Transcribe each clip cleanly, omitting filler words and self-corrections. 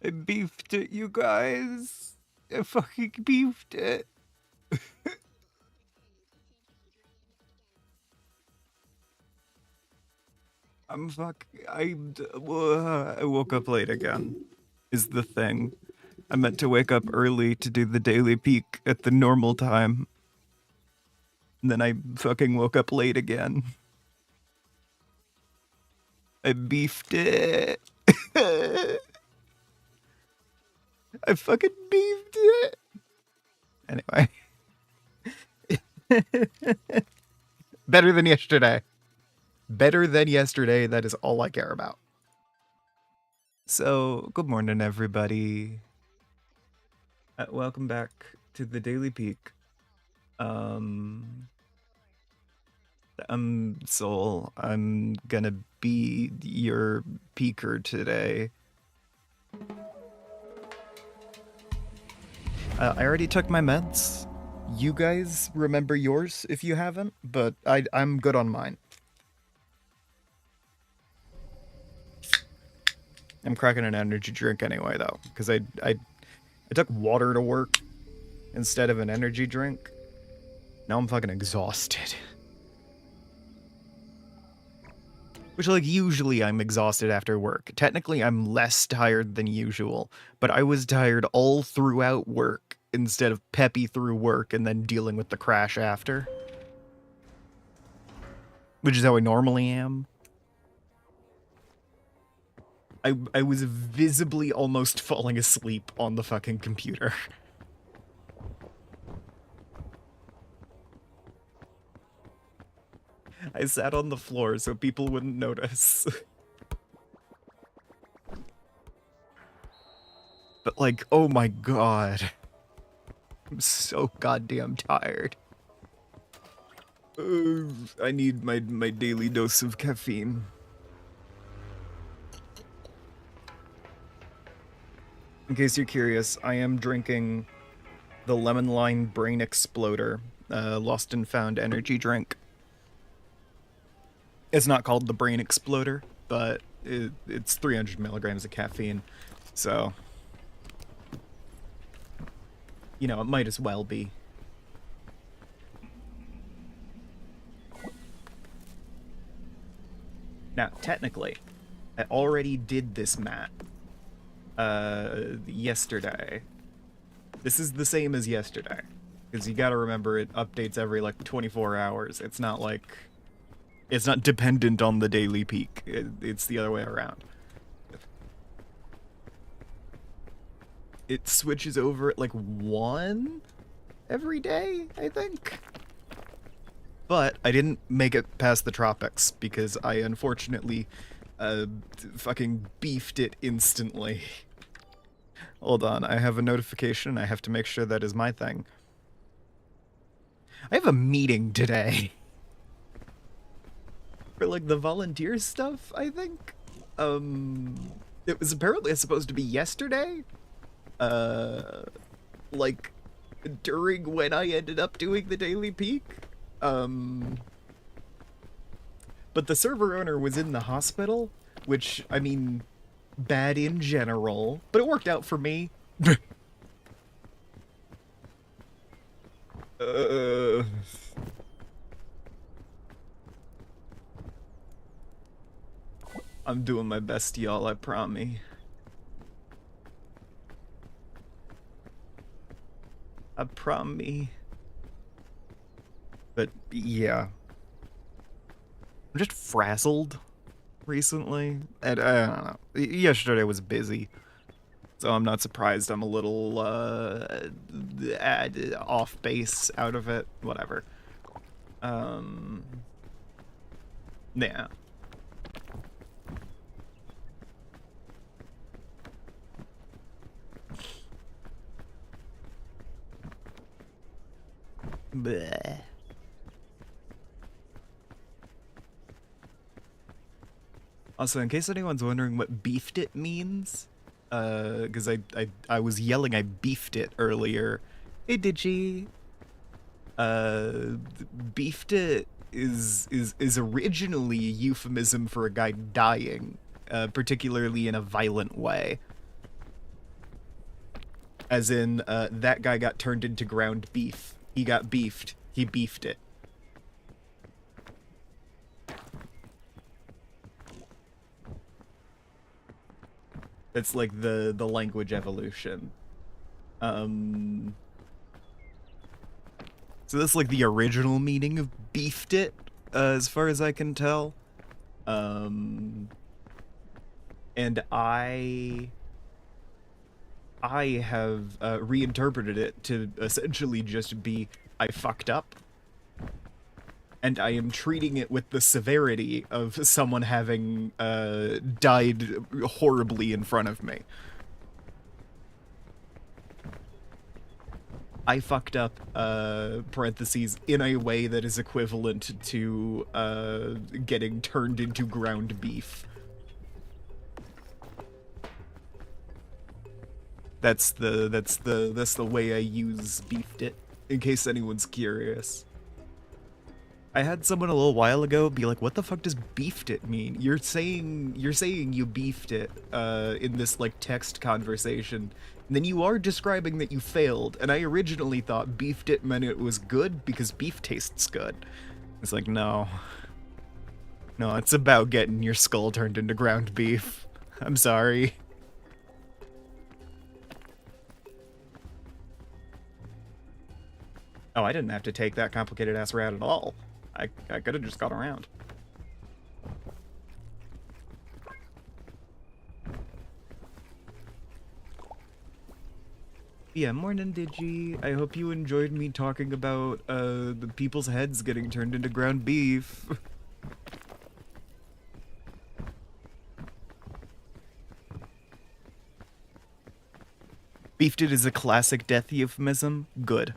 I beefed it, you guys. I fucking beefed it. I woke up late again, is the thing. I meant to wake up early to do the daily peak at the normal time. And then I fucking woke up late again. I beefed it. I fucking beefed it. Anyway. Better than yesterday. Better than yesterday, that is all I care about. So, good morning, everybody. Welcome back to the Daily Peak. I'm Soul. I'm gonna be your peaker today. I already took my meds. You guys remember yours if you haven't, but I'm good on mine. I'm cracking an energy drink anyway, though, because I took water to work instead of an energy drink. Now I'm fucking exhausted. Which, like, usually I'm exhausted after work. Technically, I'm less tired than usual, but I was tired all throughout work instead of peppy through work and then dealing with the crash after. Which is how I normally am. I was visibly almost falling asleep on the fucking computer. I sat on the floor so people wouldn't notice. But, like, oh my god. I'm so goddamn tired. I need my daily dose of caffeine. In case you're curious, I am drinking the Lemon Lime Brain Exploder, lost and found energy drink. It's not called the Brain Exploder, but it's 300 milligrams of caffeine, so, you know, it might as well be. Now, technically, I already did this map yesterday. This is the same as yesterday, because you gotta remember it updates every, like, 24 hours. It's not like... It's not dependent on the daily peak. It's the other way around. It switches over at, like, 1 every day, I think? But I didn't make it past the tropics, because I unfortunately, fucking beefed it instantly. Hold on, I have a notification. I have to make sure that is my thing. I have a meeting today. For, like, the volunteer stuff, I think? It was apparently supposed to be yesterday? Like, during when I ended up doing the daily peak? But the server owner was in the hospital, which, I mean, bad in general, but it worked out for me. I'm doing my best, y'all, I promise. I promise. But, yeah. I'm just frazzled recently. And I don't know. Yesterday was busy. So I'm not surprised I'm a little, off base out of it. Whatever. Yeah. Bleh. Also, in case anyone's wondering what beefed it means, because I was yelling I beefed it earlier. Hey, Digi. Beefed it is originally a euphemism for a guy dying, particularly in a violent way. As in, that guy got turned into ground beef. He got beefed. He beefed it. That's like the language evolution. So that's like the original meaning of beefed it, as far as I can tell. And I have reinterpreted it to essentially just be, I fucked up. And I am treating it with the severity of someone having died horribly in front of me. I fucked up, parentheses, in a way that is equivalent to getting turned into ground beef. That's the way I use beefed it, in case anyone's curious. I had someone a little while ago be like, what the fuck does beefed it mean? You're saying you beefed it in this like text conversation, and then you are describing that you failed, and I originally thought beefed it meant it was good because beef tastes good. It's like, no. No, it's about getting your skull turned into ground beef. I'm sorry. Oh, I didn't have to take that complicated ass route at all. I could have just got around. Yeah, morning, Digi. I hope you enjoyed me talking about the people's heads getting turned into ground beef. Beefed it is a classic death euphemism. Good.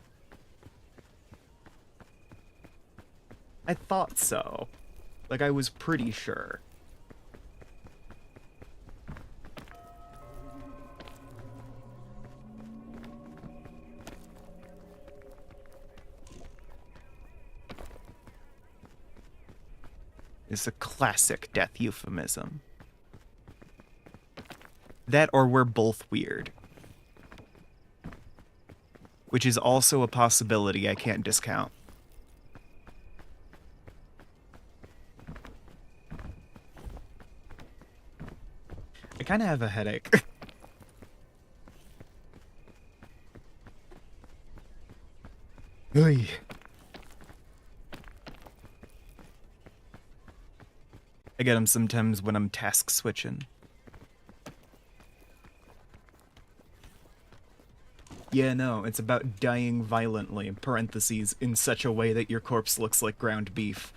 I thought so. Like, I was pretty sure. It's a classic death euphemism. That or we're both weird. Which is also a possibility I can't discount. I kind of have a headache. I get them sometimes when I'm task switching. Yeah, no, it's about dying violently, parentheses, in such a way that your corpse looks like ground beef.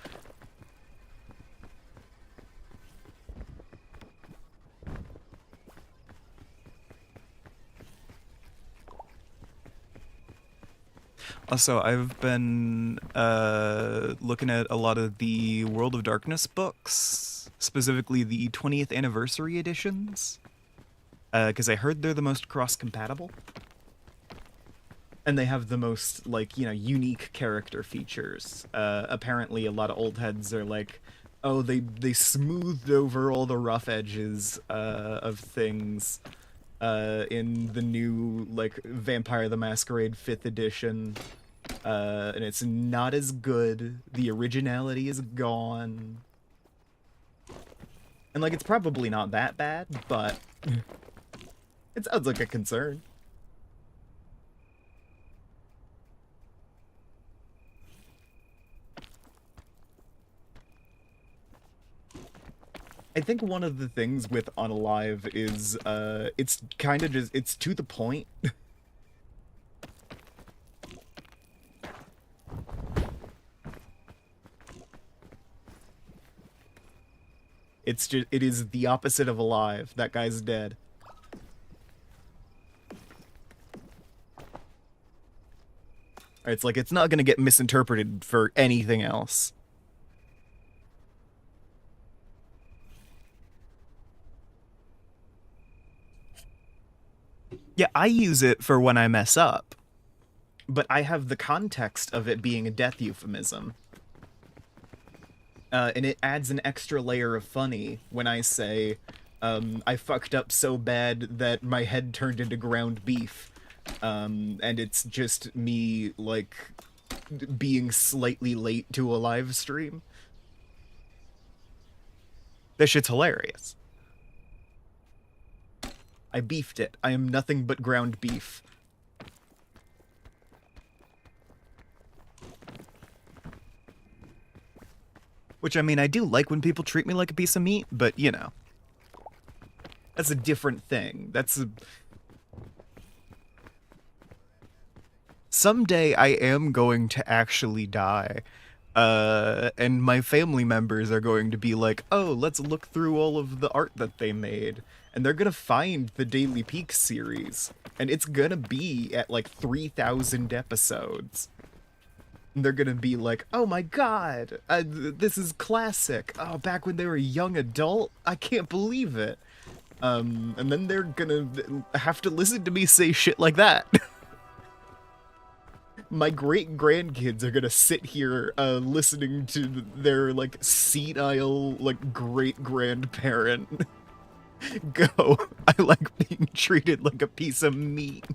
Also, I've been looking at a lot of the World of Darkness books, specifically the 20th anniversary editions, because I heard they're the most cross-compatible. And they have the most, like, you know, unique character features. Apparently a lot of old heads are like, oh, they smoothed over all the rough edges of things in the new, like, Vampire the Masquerade 5th edition. And it's not as good. The originality is gone. And, like, it's probably not that bad, but it sounds like a concern. I think one of the things with Unalive is, it's kind of just, it's to the point. It's just, it is the opposite of Alive. That guy's dead. It's like, it's not gonna get misinterpreted for anything else. Yeah, I use it for when I mess up. But I have the context of it being a death euphemism. And it adds an extra layer of funny when I say, I fucked up so bad that my head turned into ground beef. And it's just me, like, being slightly late to a live stream. That shit's hilarious. I beefed it. I am nothing but ground beef. Which, I mean, I do like when people treat me like a piece of meat, but, you know. That's a different thing. Someday I am going to actually die. And my family members are going to be like, oh, let's look through all of the art that they made. And they're gonna find the Daily Peak series. And it's gonna be at like 3,000 episodes. And they're gonna be like, oh my god, this is classic. Oh, back when they were a young adult? I can't believe it. And then they're gonna have to listen to me say shit like that. My great-grandkids are gonna sit here listening to their, like, senile, like, great-grandparent go, I like being treated like a piece of meat.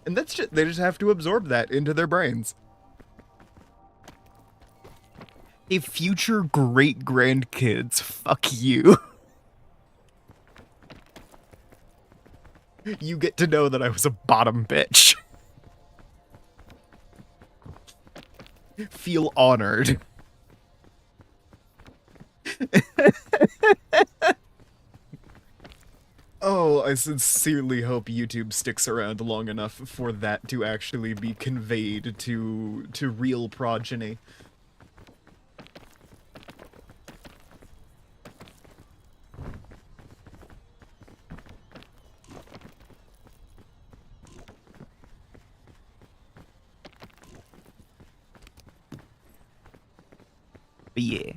And that's just, they just have to absorb that into their brains. Hey, future great-grandkids, fuck you. You get to know that I was a bottom bitch. Feel honored. Oh, I sincerely hope YouTube sticks around long enough for that to actually be conveyed to real progeny. But yeah.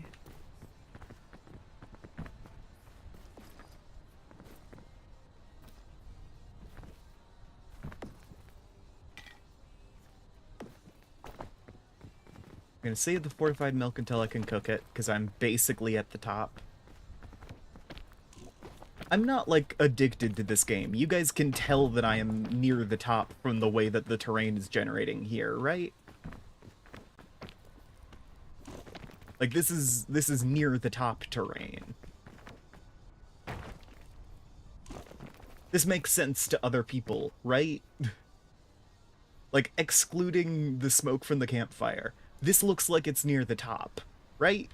I'm gonna save the fortified milk until I can cook it, because I'm basically at the top. I'm not, like, addicted to this game. You guys can tell that I am near the top from the way that the terrain is generating here, right? Like, this is near the top terrain. This makes sense to other people, right? Like, excluding the smoke from the campfire. This looks like it's near the top, right?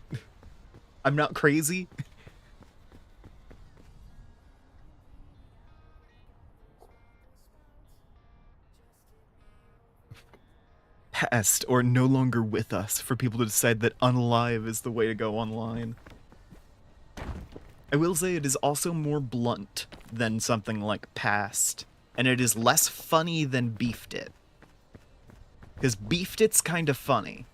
I'm not crazy? Past or no longer with us for people to decide that unalive is the way to go online. I will say it is also more blunt than something like Past, and it is less funny than Beefed It. Because Beefed It's kind of funny.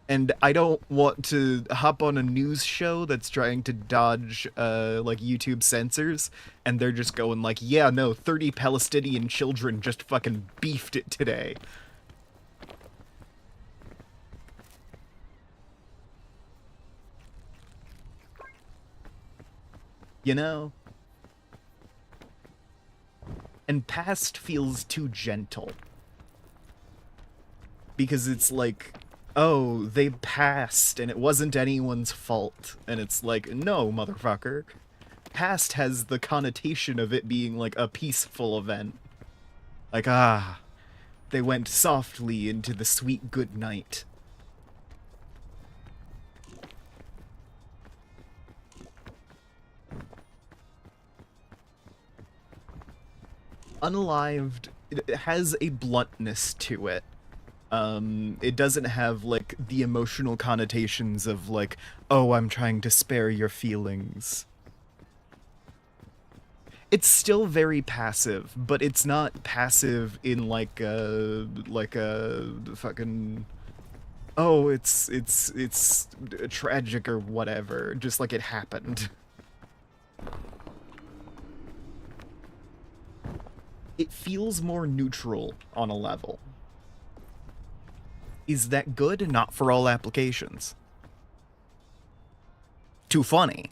And I don't want to hop on a news show that's trying to dodge, like, YouTube censors, and they're just going like, yeah, no, 30 Palestinian children just fucking beefed it today. You know? And Past feels too gentle. Because it's like, oh, they passed and it wasn't anyone's fault. And it's like, no, motherfucker. Past has the connotation of it being like a peaceful event. Like, ah, they went softly into the sweet good night. Unalived, it has a bluntness to it. It doesn't have, like, the emotional connotations of, like, oh, I'm trying to spare your feelings. It's still very passive, but it's not passive in, like a fucking, oh, it's tragic or whatever, just like it happened. It feels more neutral on a level. Is that good? Not for all applications. Too funny.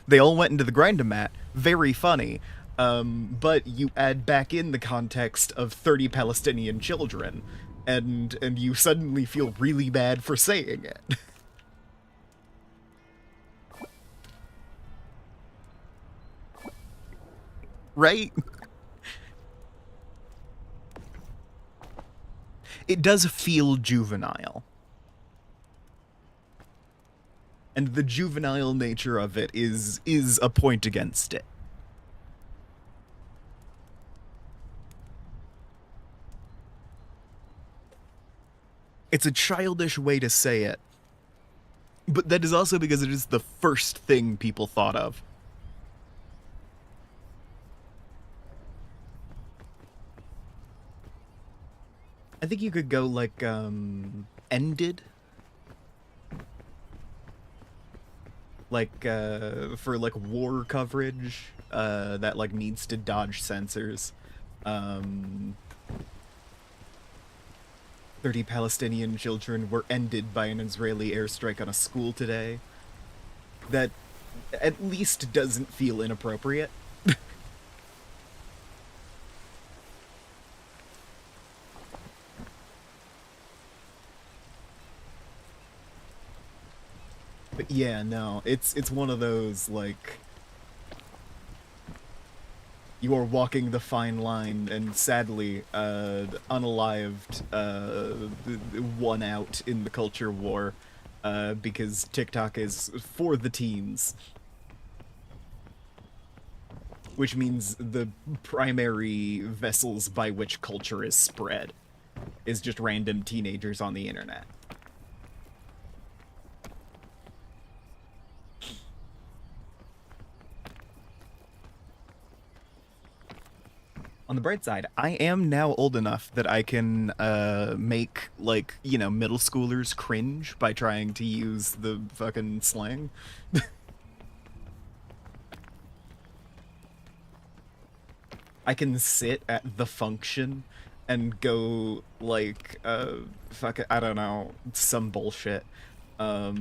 They all went into the grind-o-mat, very funny. But you add back in the context of 30 Palestinian children, and you suddenly feel really bad for saying it. Right? It does feel juvenile. And the juvenile nature of it is a point against it. It's a childish way to say it. But that is also because it is the first thing people thought of. I think you could go like ended, like for like war coverage that like needs to dodge censors. 30 Palestinian children were ended by an Israeli airstrike on a school today. That at least doesn't feel inappropriate. But yeah, no, it's one of those, like, you are walking the fine line, and sadly, unalived, won out in the culture war, because TikTok is for the teens. Which means the primary vessels by which culture is spread is just random teenagers on the internet. On the bright side, I am now old enough that I can make, like, you know, middle schoolers cringe by trying to use the fucking slang. I can sit at the function and go, like, fuck it, I don't know, some bullshit. Let's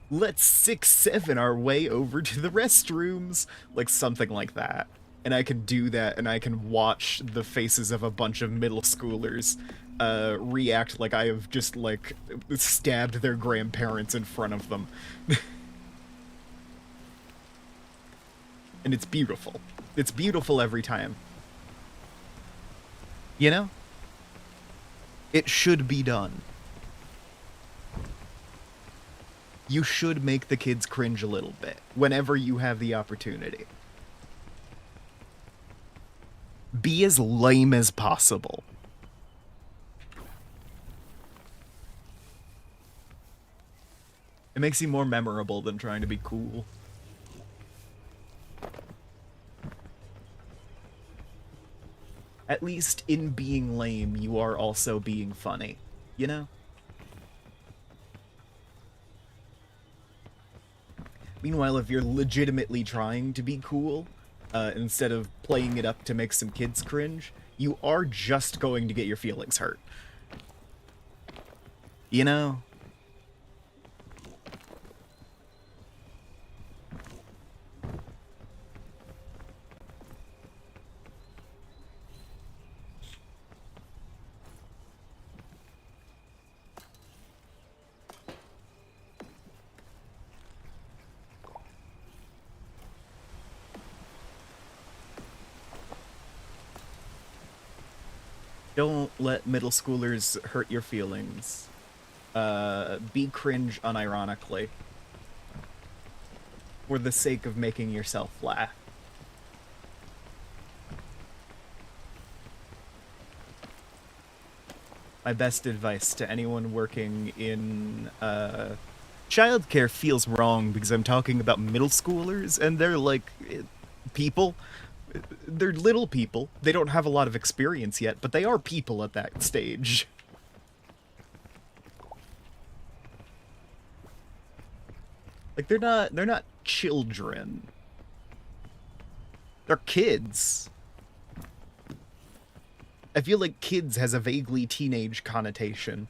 6-7 our way over to the restrooms, like something like that. And I can do that, and I can watch the faces of a bunch of middle schoolers react like I have just, like, stabbed their grandparents in front of them. And it's beautiful. It's beautiful every time. You know? It should be done. You should make the kids cringe a little bit whenever you have the opportunity. Be as lame as possible. It makes you more memorable than trying to be cool. At least in being lame, you are also being funny, you know? Meanwhile, if you're legitimately trying to be cool, instead of playing it up to make some kids cringe, you are just going to get your feelings hurt. You know? Don't let middle schoolers hurt your feelings. Be cringe unironically. For the sake of making yourself laugh. My best advice to anyone working in, childcare feels wrong because I'm talking about middle schoolers, and they're like, people. They're little people. They don't have a lot of experience yet, but they are people at that stage. Like, they're not children. They're kids. I feel like kids has a vaguely teenage connotation.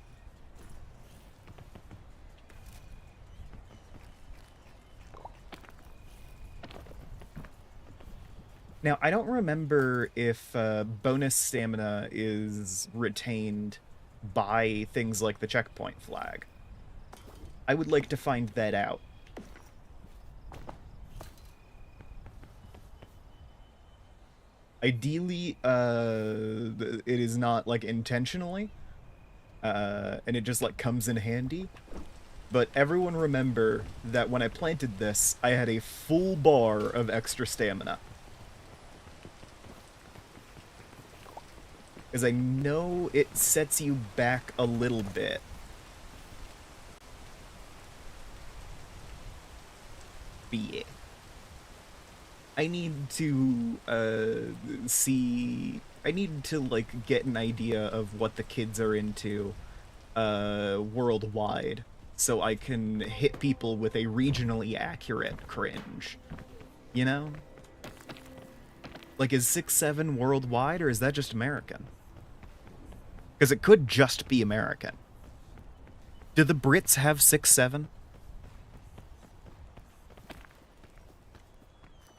Now, I don't remember if bonus stamina is retained by things like the checkpoint flag. I would like to find that out. Ideally, it is not, like, intentionally, and it just, like, comes in handy. But everyone remember that when I planted this, I had a full bar of extra stamina. Because I know it sets you back a little bit. But yeah. I need to, see... I need to, like, get an idea of what the kids are into, worldwide, so I can hit people with a regionally accurate cringe. You know? Like, is 6-7 worldwide, or is that just American? Because it could just be American. Do the Brits have 6-7?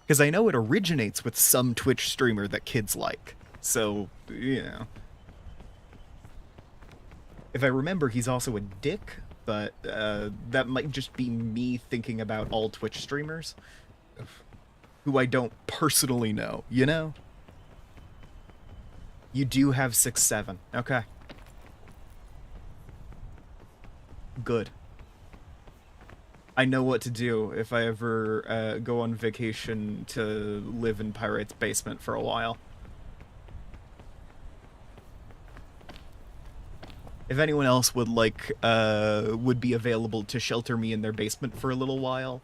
Because I know it originates with some Twitch streamer that kids like. So, you know. If I remember, he's also a dick, but that might just be me thinking about all Twitch streamers who I don't personally know, you know? You do have 6-7. Okay. Good. I know what to do if I ever go on vacation to live in Pirate's basement for a while. If anyone else would like, would be available to shelter me in their basement for a little while,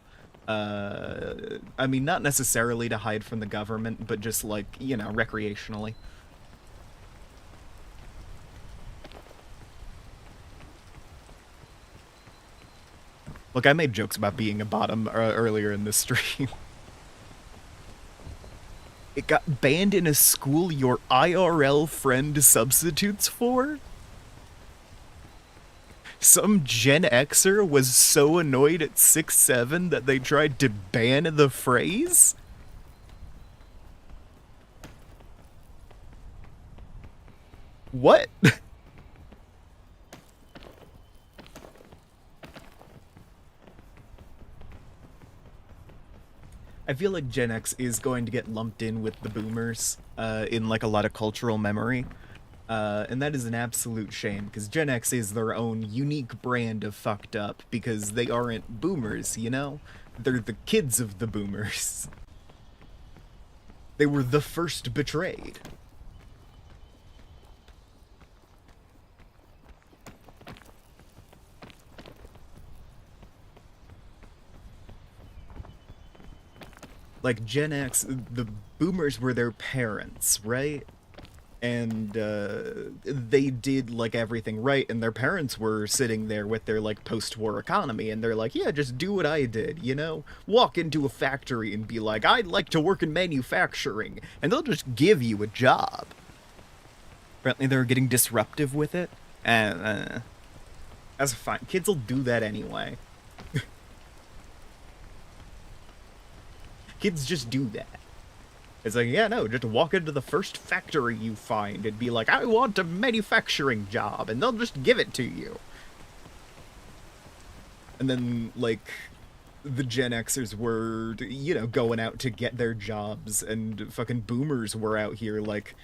I mean, not necessarily to hide from the government, but just like, you know, recreationally. Look, I made jokes about being a bottom earlier in this stream. It got banned in a school your IRL friend substitutes for? Some Gen Xer was so annoyed at 6-7 that they tried to ban the phrase? What? I feel like Gen X is going to get lumped in with the boomers in like a lot of cultural memory. And that is an absolute shame, because Gen X is their own unique brand of fucked up, because they aren't boomers, you know? They're the kids of the boomers. They were the first betrayed. Like, Gen X, the boomers were their parents, right? And they did like everything right, and their parents were sitting there with their like post-war economy, and they're like, yeah, just do what I did, you know? Walk into a factory and be like, I'd like to work in manufacturing, and they'll just give you a job. Apparently they were getting disruptive with it, and that's fine. Kids will do that anyway. Kids just do that. It's like, yeah, no, just walk into the first factory you find and be like, I want a manufacturing job, and they'll just give it to you. And then, like, the Gen Xers were, you know, going out to get their jobs, and fucking boomers were out here, like,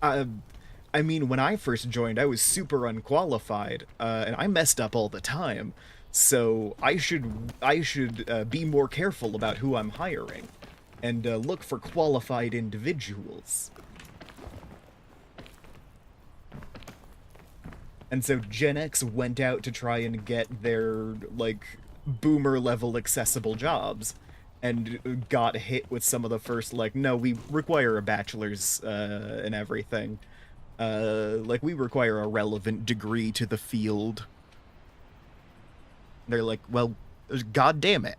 I mean, when I first joined, I was super unqualified, and I messed up all the time, so I should be more careful about who I'm hiring. And look for qualified individuals. And so Gen X went out to try and get their, like, boomer-level accessible jobs, and got hit with some of the first, like, no, we require a bachelor's and everything. Like, we require a relevant degree to the field. They're like, well, god damn it.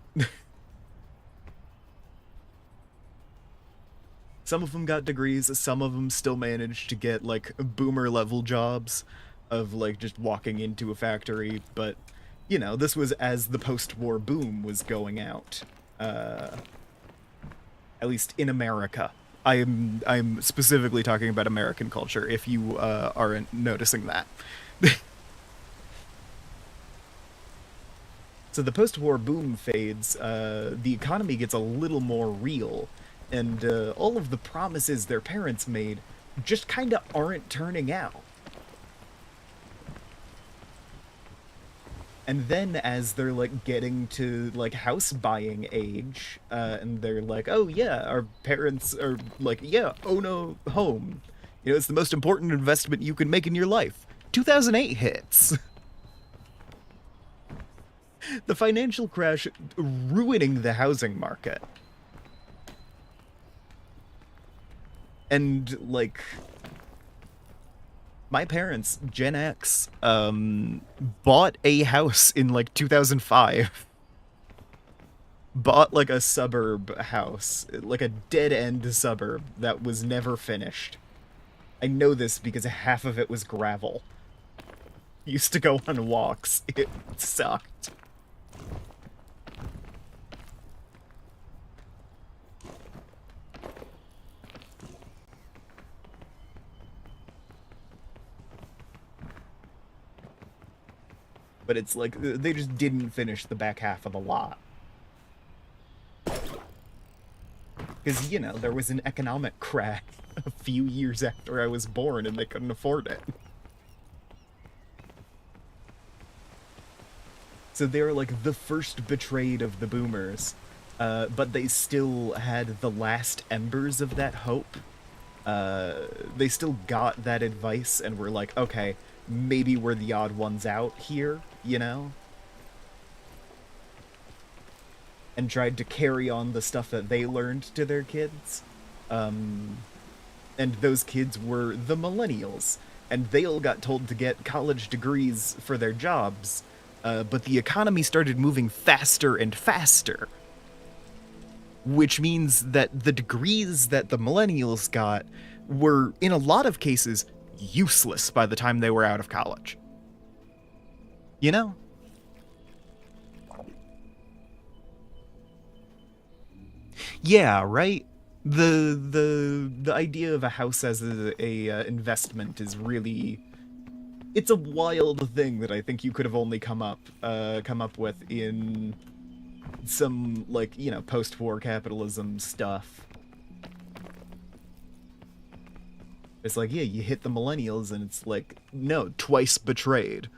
Some of them got degrees, some of them still managed to get, like, boomer-level jobs of, like, just walking into a factory, but, you know, this was as the post-war boom was going out. At least in America. I'm specifically talking about American culture. If you aren't noticing that. So the post-war boom fades. The economy gets a little more real, and all of the promises their parents made just kind of aren't turning out. And then as they're like getting to like house buying age, and they're like, oh yeah, our parents are like, yeah, own a home. You know, it's the most important investment you can make in your life. 2008 hits. The financial crash ruining the housing market. And like my parents, Gen X, bought a house in like 2005. Bought like a suburb house, like a dead end suburb that was never finished. I know this because half of it was gravel. Used to go on walks. It sucked. But it's like they just didn't finish the back half of the lot. Because, you know, there was an economic crash a few years after I was born and they couldn't afford it. So they were like the first betrayed of the boomers, but they still had the last embers of that hope. They still got that advice and were like, okay, maybe we're the odd ones out here, you know? And tried to carry on the stuff that they learned to their kids. And those kids were the millennials, and they all got told to get college degrees for their jobs, but the economy started moving faster and faster. Which means that the degrees that the millennials got were, in a lot of cases, useless by the time they were out of college. You know? Yeah, right? The idea of a house as a investment is really... It's a wild thing that I think you could have only come up with in some, like, you know, post-war capitalism stuff. It's like, yeah, you hit the millennials and it's like, no, twice betrayed.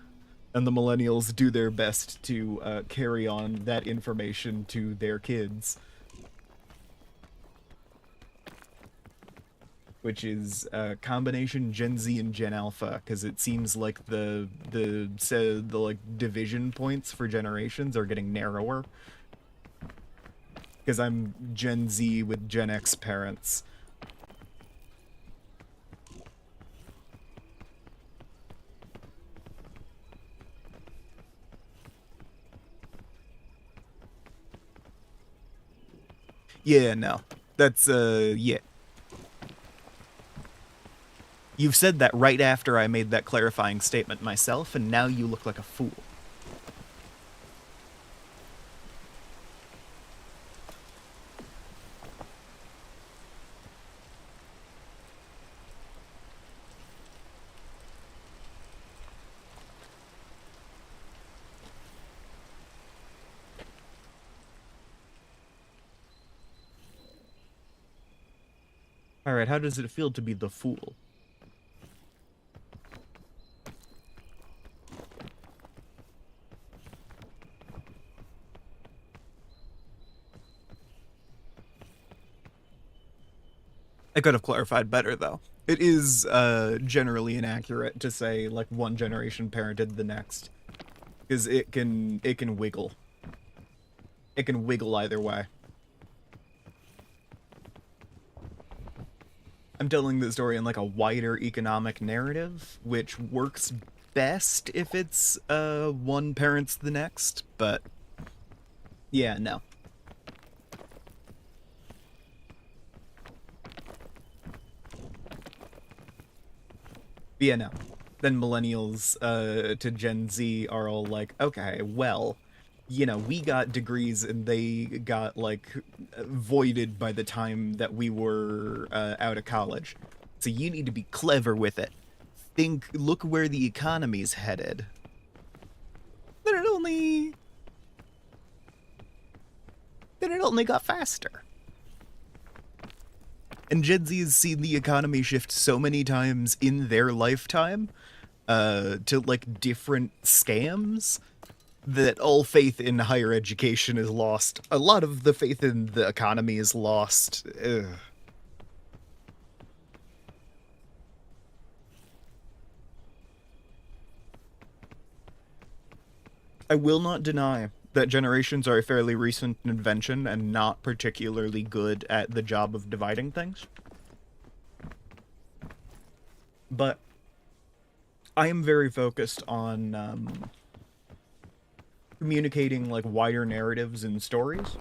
And the millennials do their best to carry on that information to their kids. Which is combination Gen Z and Gen Alpha, because it seems like the like division points for generations are getting narrower. Because I'm Gen Z with Gen X parents. Yeah, no. That's, yeah. You've said that right after I made that clarifying statement myself, and now you look like a fool. Alright, how does it feel to be the fool? I could have clarified better, though. It is generally inaccurate to say, like, one generation parented the next. Because it can wiggle. It can wiggle either way. I'm telling the story in, like, a wider economic narrative, which works best if it's one parent's the next, but yeah, no. Yeah, no. Then millennials to Gen Z are all like, okay, well, you know, we got degrees and they got, like, voided by the time that we were out of college. So you need to be clever with it. Look where the economy's headed. Then it only got faster. And Gen Z has seen the economy shift so many times in their lifetime to, like, different scams that all faith in higher education is lost. A lot of the faith in the economy is lost. Ugh. I will not deny that generations are a fairly recent invention and not particularly good at the job of dividing things. But I am very focused on communicating, like, wider narratives and stories.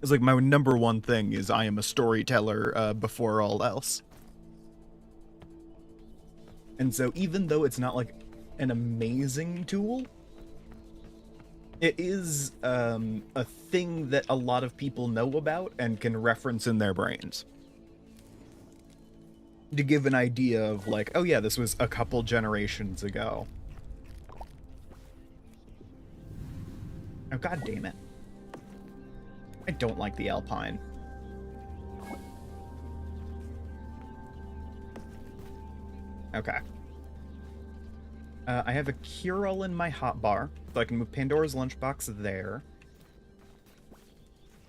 It's like my number one thing is I am a storyteller before all else. And so even though it's not, like, an amazing tool, it is a thing that a lot of people know about and can reference in their brains. To give an idea of, like, oh yeah, this was a couple generations ago. Oh, god damn it. I don't like the Alpine. Okay. I have a cure-all in my hotbar, so I can move Pandora's lunchbox there.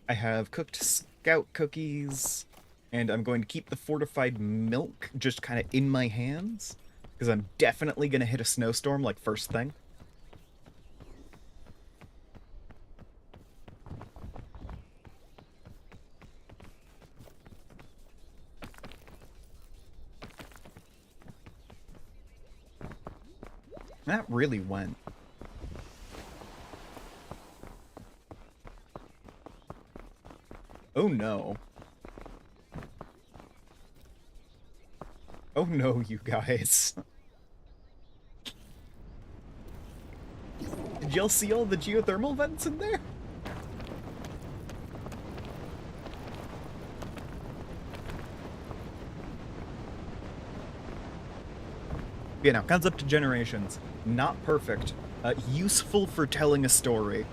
I have cooked scout cookies, and I'm going to keep the fortified milk just kind of in my hands, because I'm definitely going to hit a snowstorm, like, first thing. That really went. Oh no. Oh no, you guys. Did y'all see all the geothermal vents in there? You know, concept of generations. Not perfect. Useful for telling a story.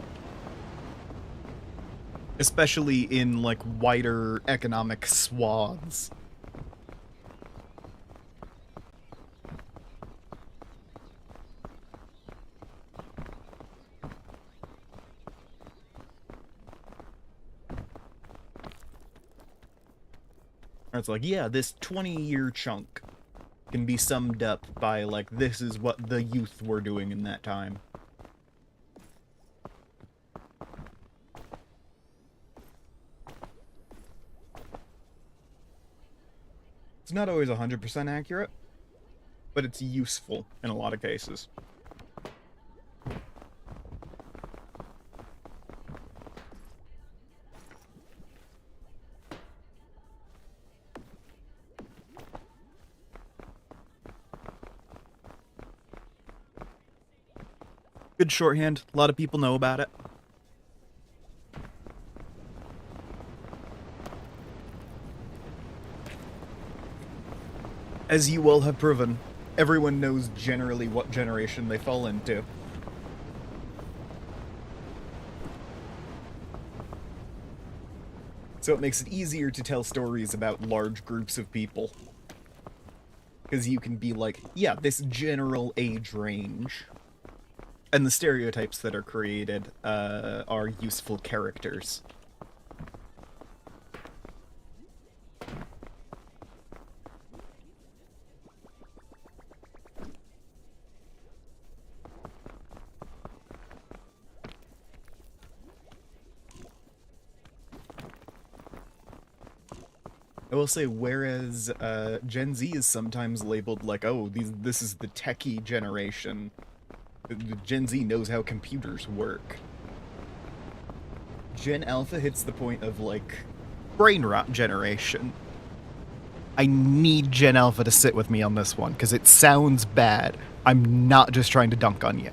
Especially in, like, wider economic swaths. It's like, yeah, this 20-year chunk can be summed up by, like, this is what the youth were doing in that time. It's not always 100% accurate, but it's useful in a lot of cases. Good shorthand. A lot of people know about it. As you all have proven, everyone knows generally what generation they fall into. So it makes it easier to tell stories about large groups of people. Because you can be like, yeah, this general age range. And the stereotypes that are created are useful characters. I will say, whereas Gen Z is sometimes labeled like, oh, this is the techie generation, Gen Z knows how computers work. Gen Alpha hits the point of, like, brain rot generation. I need Gen Alpha to sit with me on this one because it sounds bad. I'm not just trying to dunk on you.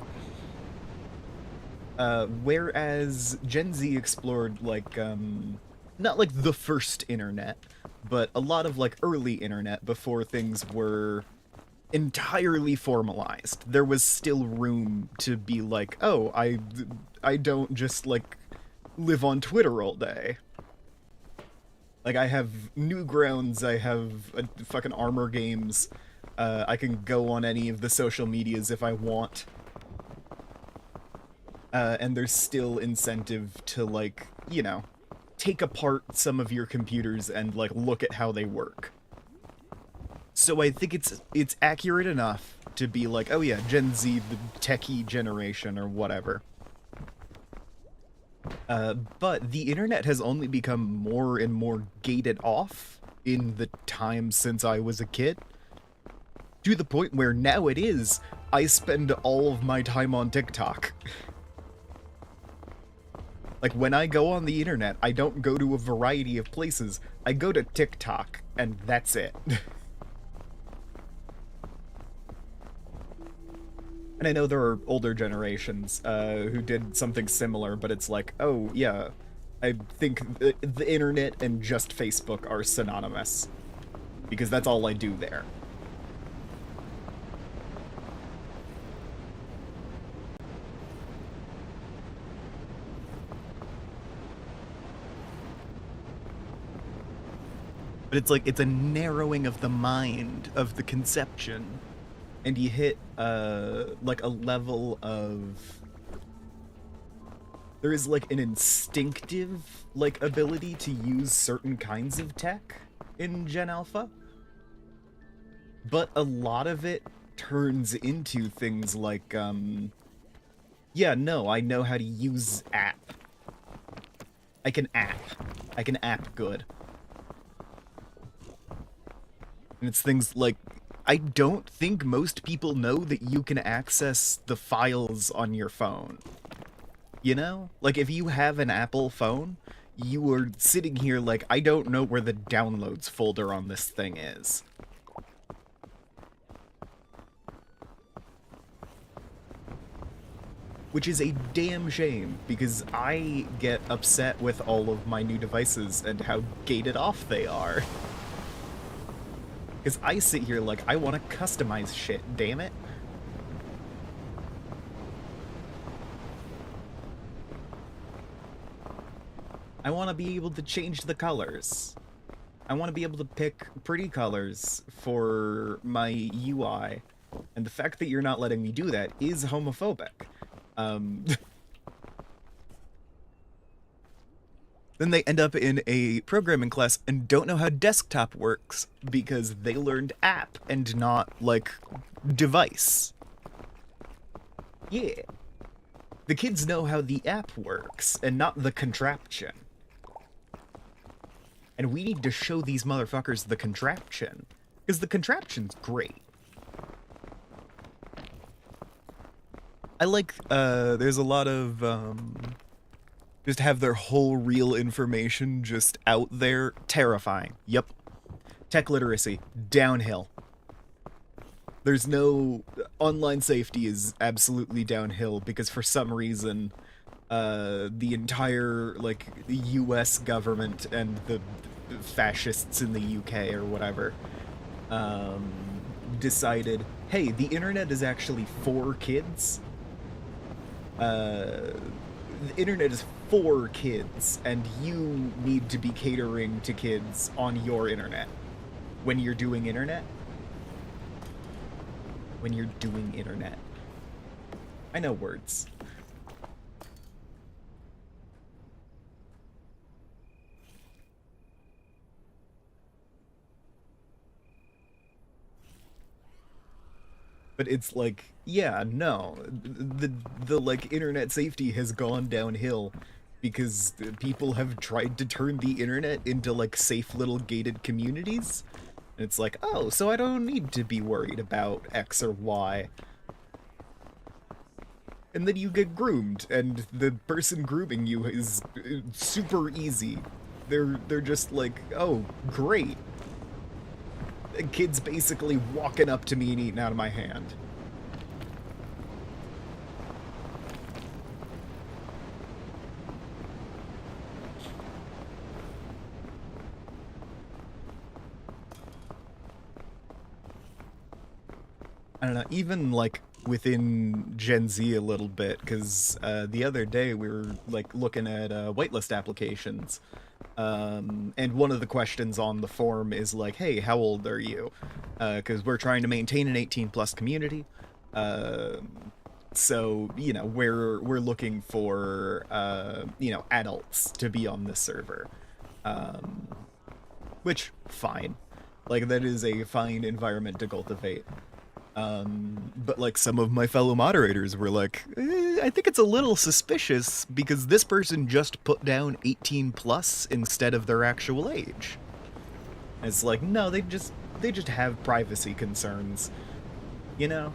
Whereas Gen Z explored not like the first internet, but a lot of like early internet before things were entirely formalized. There was still room to be like, oh, I don't just like live on Twitter all day. Like, I have Newgrounds, I have fucking Armor Games, I can go on any of the social medias if I want. And there's still incentive to, like, you know, take apart some of your computers and, like, look at how they work. So I think it's accurate enough to be like, oh yeah, Gen Z, the techie generation, or whatever. But the internet has only become more and more gated off in the time since I was a kid. To the point where now it is, I spend all of my time on TikTok. Like, when I go on the internet, I don't go to a variety of places. I go to TikTok, and that's it. And I know there are older generations who did something similar, but it's like, oh, yeah, I think the internet and just Facebook are synonymous. Because that's all I do there. But it's like, it's a narrowing of the mind, of the conception. And you hit, like, a level of... There is, like, an instinctive, like, ability to use certain kinds of tech in Gen Alpha. But a lot of it turns into things like, yeah, no, I know how to use app. I can app good. And it's things like, I don't think most people know that you can access the files on your phone. You know? Like, if you have an Apple phone, you are sitting here like, I don't know where the downloads folder on this thing is. Which is a damn shame, because I get upset with all of my new devices and how gated off they are. Because I sit here like, I want to customize shit, damn it. I want to be able to change the colors. I want to be able to pick pretty colors for my UI. And the fact that you're not letting me do that is homophobic. Then they end up in a programming class and don't know how desktop works because they learned app and not, like, device. Yeah. The kids know how the app works and not the contraption. And we need to show these motherfuckers the contraption. Because the contraption's great. I like, there's a lot of, just have their whole real information just out there. Terrifying. Yep. Tech literacy. Downhill. There's no... Online safety is absolutely downhill because for some reason, the entire, like, US government and the fascists in the UK or whatever, decided, hey, the internet is actually for kids. The internet is for kids, and you need to be catering to kids on your internet. When you're doing internet. When you're doing internet. I know words. But it's like, yeah, no, the like internet safety has gone downhill because people have tried to turn the internet into like safe little gated communities. And it's like, oh, so I don't need to be worried about X or Y. And then you get groomed, and the person grooming you is super easy. They're just like, oh, great. A kid's basically walking up to me and eating out of my hand. I don't know, even like within Gen Z a little bit, because the other day we were like looking at whitelist applications, and one of the questions on the form is like, "Hey, how old are you?" Because we're trying to maintain an 18 plus community, so you know we're looking for adults to be on this server, um, which fine, like that is a fine environment to cultivate. But like some of my fellow moderators were like, I think it's a little suspicious because this person just put down 18 plus instead of their actual age. And it's like, no, they just have privacy concerns, you know?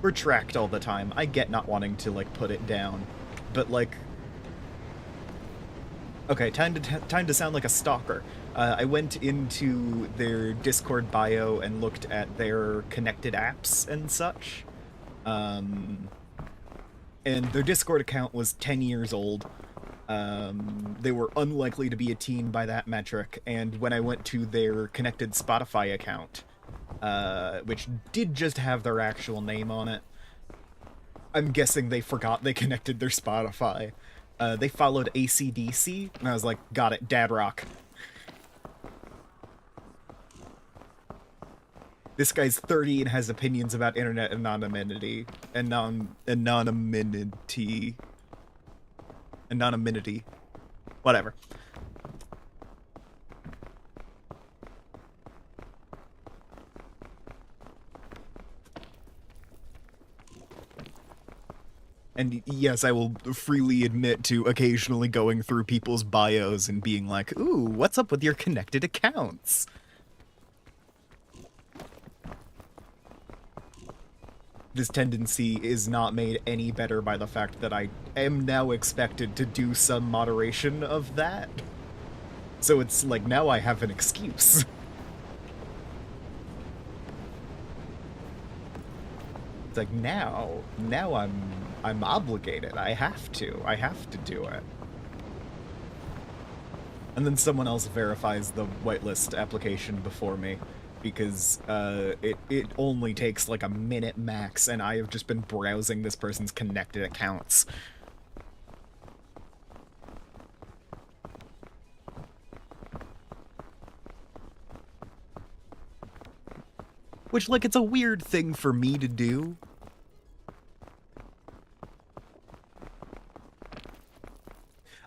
We're tracked all the time. I get not wanting to like put it down, but like, okay, time to sound like a stalker. I went into their Discord bio and looked at their connected apps and such. Um, and their Discord account was 10 years old. They were unlikely to be a teen by that metric. And when I went to their connected Spotify account, which did just have their actual name on it, I'm guessing they forgot they connected their Spotify. They followed AC/DC, and I was like, got it, Dad Rock. This guy's 30 and has opinions about internet anonymity. Anonymity. Whatever. And yes, I will freely admit to occasionally going through people's bios and being like, ooh, what's up with your connected accounts? This tendency is not made any better by the fact that I am now expected to do some moderation of that. So it's like, now I have an excuse. It's like, now I'm obligated. I have to do it. And then someone else verifies the whitelist application before me, because it only takes like a minute max, and I have just been browsing this person's connected accounts. Which, like, it's a weird thing for me to do.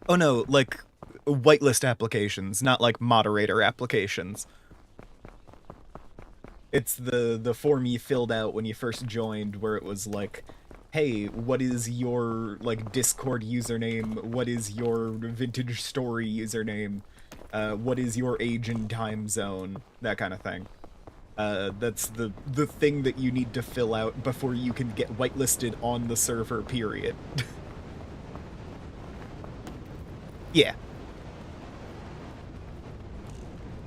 Oh no, like, whitelist applications, not like moderator applications. It's the form you filled out when you first joined, where it was like, hey, what is your like Discord username? What is your Vintage Story username? What is your age and time zone? That kind of thing. That's the thing that you need to fill out before you can get whitelisted on the server, period. Yeah.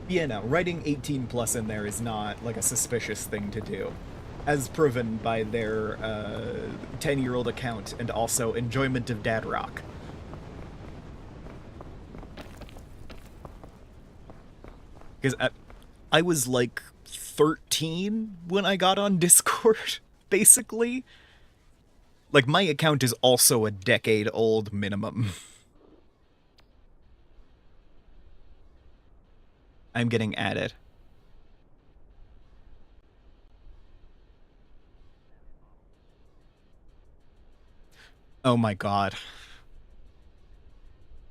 Yeah, no, writing 18 plus in there is not like a suspicious thing to do, as proven by their 10-year-old account and also enjoyment of Dad Rock. Because I was like 13 when I got on Discord, basically. Like, my account is also a decade old minimum. I'm getting added. Oh my god.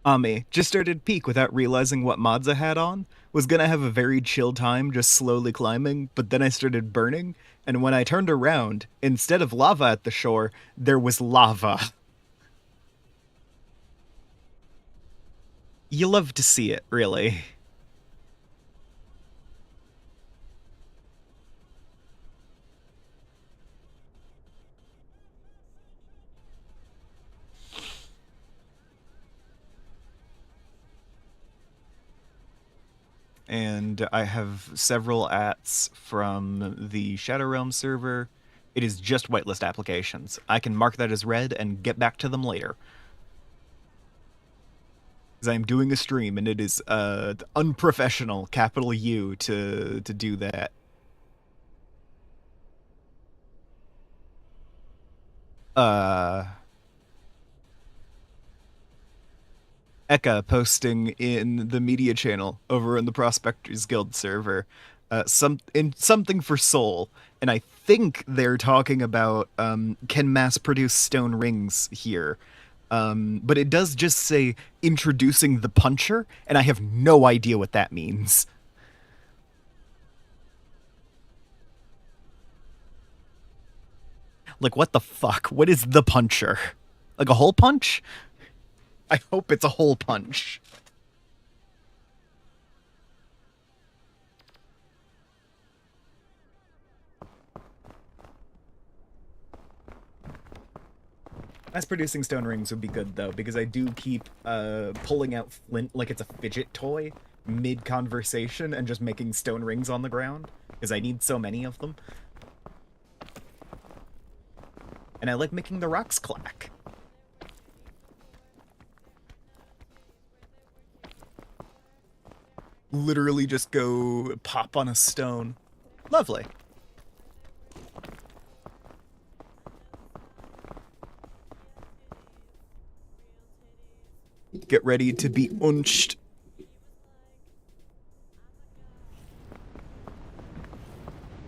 Ami just started peak without realizing what mods I had on. Was gonna have a very chill time just slowly climbing, but then I started burning, and when I turned around, instead of lava at the shore, there was lava. You love to see it, really. and I have several ats from the Shadow Realm server. It is just whitelist applications. I can mark that as red and get back to them later. Because I'm doing a stream, and it is unprofessional, capital U, to do that. Eka posting in the media channel over in the Prospectors Guild server, something for Soul, and I think they're talking about can mass produce stone rings here. But it does just say introducing the puncher, and I have no idea what that means. Like, what the fuck? What is the puncher? Like a hole punch? I hope it's a hole punch. Mass producing stone rings would be good, though, because I do keep pulling out flint like it's a fidget toy mid-conversation and just making stone rings on the ground, because I need so many of them. And I like making the rocks clack. Literally just go pop on a stone. Lovely. Get ready to be unched.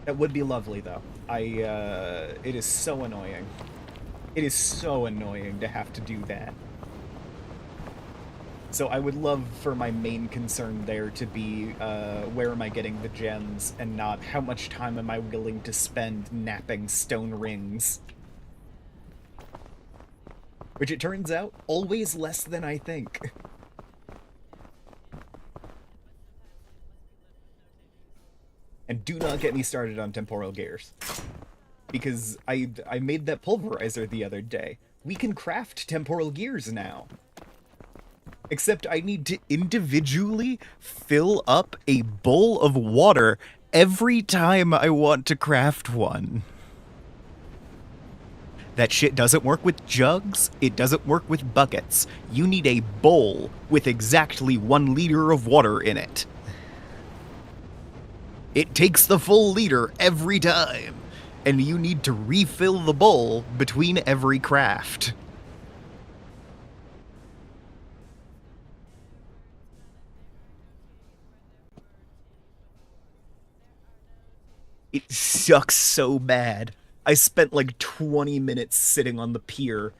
That would be lovely, though. It is so annoying. It is so annoying to have to do that. So I would love for my main concern there to be where am I getting the gems, and not how much time am I willing to spend napping stone rings. Which it turns out, always less than I think. And do not get me started on temporal gears. Because I made that pulverizer the other day. We can craft temporal gears now. Except I need to individually fill up a bowl of water every time I want to craft one. That shit doesn't work with jugs, it doesn't work with buckets. You need a bowl with exactly 1 liter of water in it. It takes the full liter every time, and you need to refill the bowl between every craft. It sucks so bad. I spent like 20 minutes sitting on the pier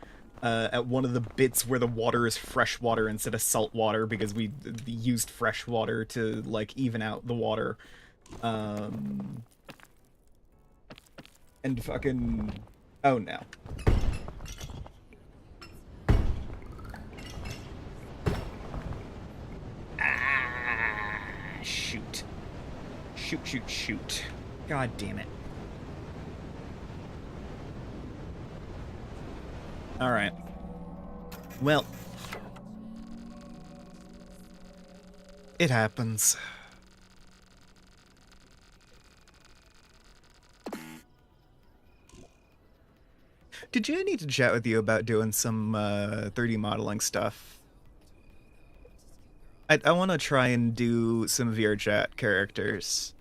at one of the bits where the water is fresh water instead of salt water, because we used fresh water to like even out the water. And fucking... oh no. Ah, shoot. Shoot, shoot, shoot. God damn it. Alright. Well. It happens. Did you need to chat with you about doing some 3D modeling stuff? I want to try and do some VRChat characters.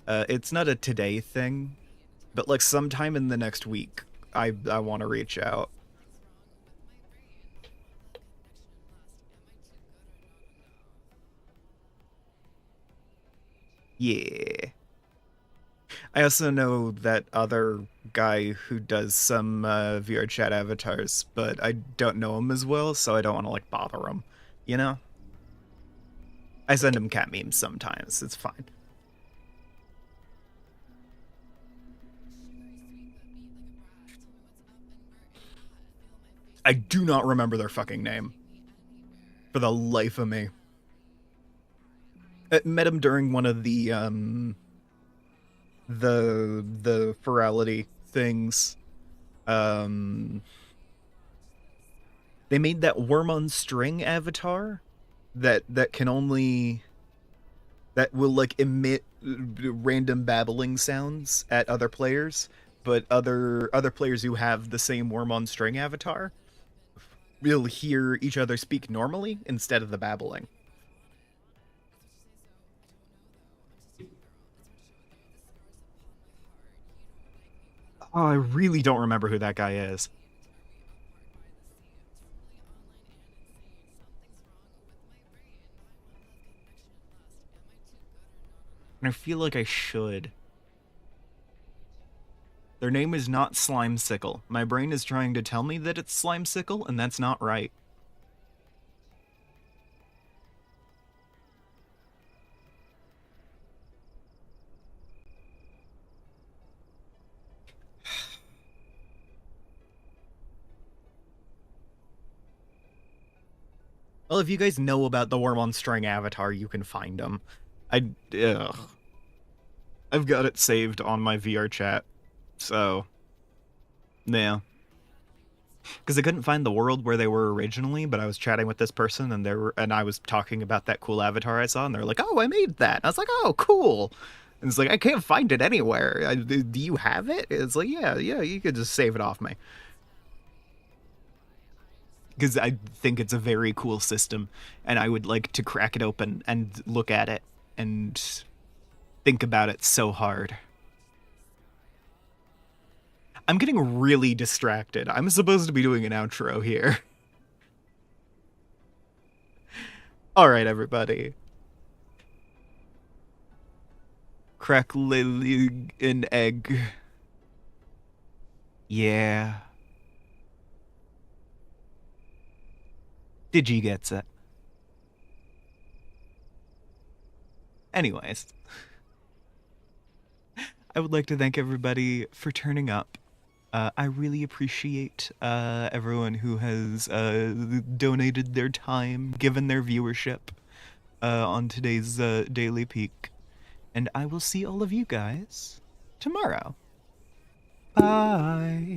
It's not a today thing, but like sometime in the next week, I want to reach out. Yeah. I also know that other guy who does some VRChat avatars, but I don't know him as well, so I don't want to like bother him, you know? I send him cat memes sometimes, it's fine. I do not remember their fucking name. For the life of me. I met him during one of the virality things. They made that worm on string avatar that can only that will like emit random babbling sounds at other players, but other players who have the same worm on string avatar will hear each other speak normally instead of the babbling. Oh, I really don't remember who that guy is. And I feel like I should. Their name is not Slimesicle. My brain is trying to tell me that it's Slimesicle, and that's not right. Well, if you guys know about the Worm on String avatar, you can find him. Ugh. I've got it saved on my VR chat, so yeah. Because I couldn't find the world where they were originally, but I was chatting with this person, and I was talking about that cool avatar I saw, and they're like, "Oh, I made that." And I was like, "Oh, cool." And it's like, I can't find it anywhere. Do you have it? It's like, yeah, you could just save it off me. Because I think it's a very cool system, and I would like to crack it open and look at it and think about it so hard. I'm getting really distracted. I'm supposed to be doing an outro here. All right, everybody. Crack an egg. Yeah. Did you get it? Anyways, I would like to thank everybody for turning up. I really appreciate everyone who has donated their time, given their viewership on today's Daily Peak. And I will see all of you guys tomorrow. Bye.